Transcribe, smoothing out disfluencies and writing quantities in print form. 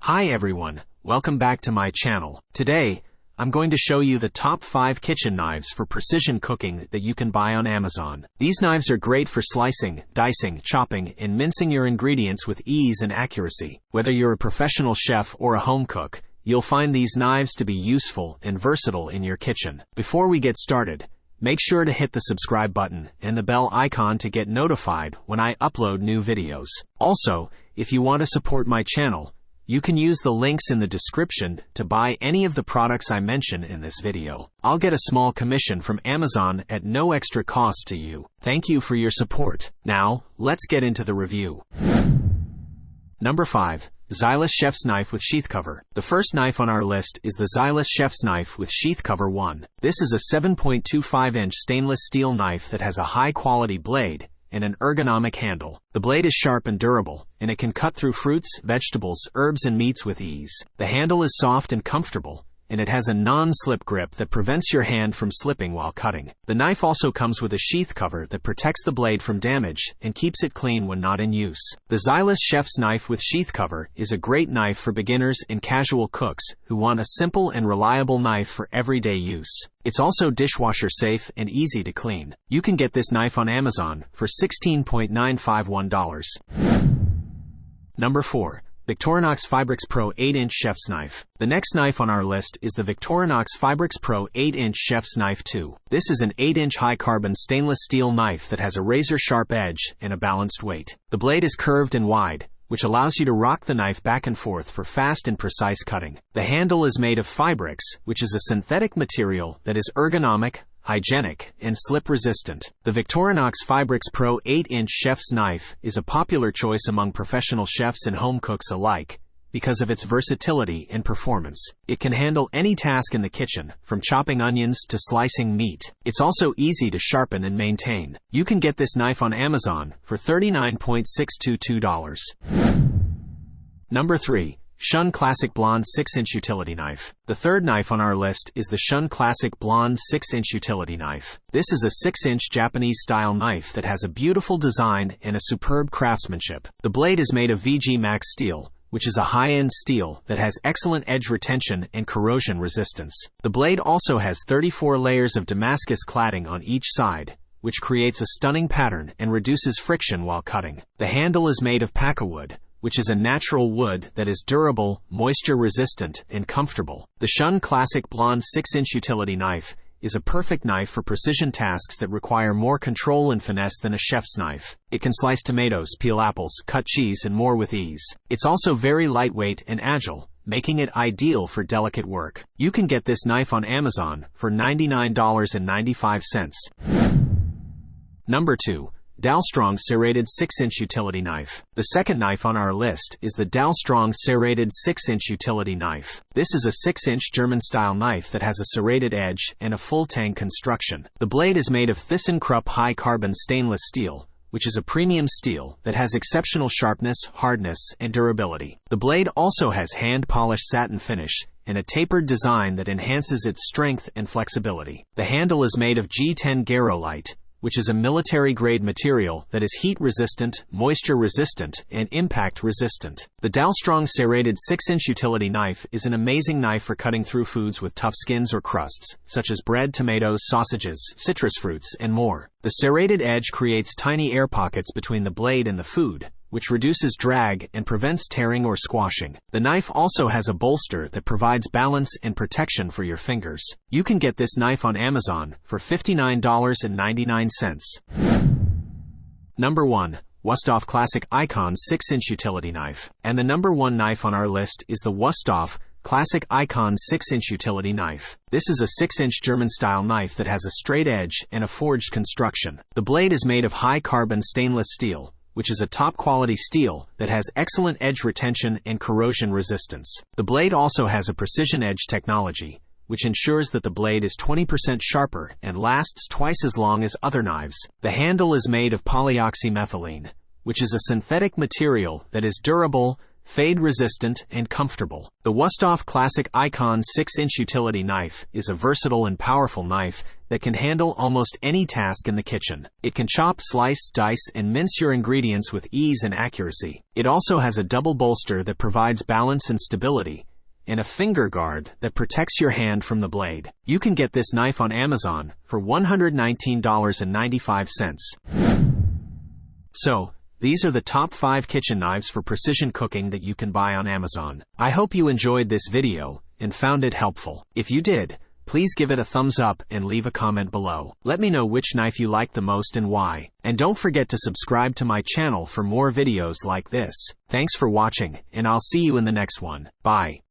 Hi everyone, welcome back to my channel. Today, I'm going to show you the top 5 kitchen knives for precision cooking that you can buy on Amazon. These knives are great for slicing, dicing, chopping, and mincing your ingredients with ease and accuracy. Whether you're a professional chef or a home cook, you'll find these knives to be useful and versatile in your kitchen. Before we get started, make sure to hit the subscribe button and the bell icon to get notified when I upload new videos. Also, if you want to support my channel, you can use the links in the description to buy any of the products I mention in this video. I'll get a small commission from Amazon at no extra cost to you. Thank you for your support. Now, let's get into the review. Number 5. Xylus Chef's Knife with Sheath Cover. The first knife on our list is the Xylus Chef's Knife with Sheath Cover 1. This is a 7.25-inch stainless steel knife that has a high-quality blade and an ergonomic handle. The blade is sharp and durable, and it can cut through fruits, vegetables, herbs, and meats with ease. The handle is soft and comfortable, and it has a non-slip grip that prevents your hand from slipping while cutting. The knife also comes with a sheath cover that protects the blade from damage and keeps it clean when not in use. The Xylus Chef's Knife with Sheath Cover is a great knife for beginners and casual cooks who want a simple and reliable knife for everyday use. It's also dishwasher safe and easy to clean. You can get this knife on Amazon for $16.951. Number 4. Victorinox Fibrix Pro 8-inch Chef's Knife. The next knife on our list is the Victorinox Fibrix Pro 8-inch Chef's Knife 2. This is an 8-inch high-carbon stainless steel knife that has a razor-sharp edge and a balanced weight. The blade is curved and wide, which allows you to rock the knife back and forth for fast and precise cutting. The handle is made of Fibrix, which is a synthetic material that is ergonomic, hygienic, and slip-resistant. The Victorinox Fibrix Pro 8-inch Chef's Knife is a popular choice among professional chefs and home cooks alike because of its versatility and performance. It can handle any task in the kitchen, from chopping onions to slicing meat. It's also easy to sharpen and maintain. You can get this knife on Amazon for $39.622. Number 3. Shun Classic Blonde 6-inch Utility Knife. The third knife on our list is the Shun Classic Blonde 6-inch Utility Knife. This is a 6-inch Japanese-style knife that has a beautiful design and a superb craftsmanship. The blade is made of VG Max steel, which is a high-end steel that has excellent edge retention and corrosion resistance. The blade also has 34 layers of Damascus cladding on each side, which creates a stunning pattern and reduces friction while cutting. The handle is made of Pacawood, which is a natural wood that is durable, moisture-resistant, and comfortable. The Shun Classic Blonde 6-inch Utility Knife is a perfect knife for precision tasks that require more control and finesse than a chef's knife. It can slice tomatoes, peel apples, cut cheese, and more with ease. It's also very lightweight and agile, making it ideal for delicate work. You can get this knife on Amazon for $99.95. Number 2. Dalstrong Serrated 6-inch Utility Knife. The second knife on our list is the Dalstrong Serrated 6-inch Utility Knife. This is a 6-inch German-style knife that has a serrated edge and a full-tang construction. The blade is made of ThyssenKrupp high-carbon stainless steel, which is a premium steel that has exceptional sharpness, hardness, and durability. The blade also has hand-polished satin finish and a tapered design that enhances its strength and flexibility. The handle is made of G10 Garolite, which is a military-grade material that is heat-resistant, moisture-resistant, and impact-resistant. The Dalstrong Serrated 6-inch Utility Knife is an amazing knife for cutting through foods with tough skins or crusts, such as bread, tomatoes, sausages, citrus fruits, and more. The serrated edge creates tiny air pockets between the blade and the food, which reduces drag and prevents tearing or squashing. The knife also has a bolster that provides balance and protection for your fingers. You can get this knife on Amazon for $59.99. Number 1. Wusthof Classic Icon 6-inch Utility Knife. And the number 1 knife on our list is the Wusthof Classic Icon 6-inch Utility Knife. This is a 6-inch German-style knife that has a straight edge and a forged construction. The blade is made of high-carbon stainless steel, which is a top-quality steel that has excellent edge retention and corrosion resistance. The blade also has a precision edge technology, which ensures that the blade is 20% sharper and lasts twice as long as other knives. The handle is made of polyoxymethylene, which is a synthetic material that is durable, fade-resistant, and comfortable. The Wusthof Classic Icon 6-inch utility knife is a versatile and powerful knife that can handle almost any task in the kitchen. It can chop, slice, dice, and mince your ingredients with ease and accuracy. It also has a double bolster that provides balance and stability, and a finger guard that protects your hand from the blade. You can get this knife on Amazon for $119.95. So, these are the top 5 kitchen knives for precision cooking that you can buy on Amazon. I hope you enjoyed this video and found it helpful. If you did, please give it a thumbs up and leave a comment below. Let me know which knife you like the most and why. And don't forget to subscribe to my channel for more videos like this. Thanks for watching, and I'll see you in the next one. Bye.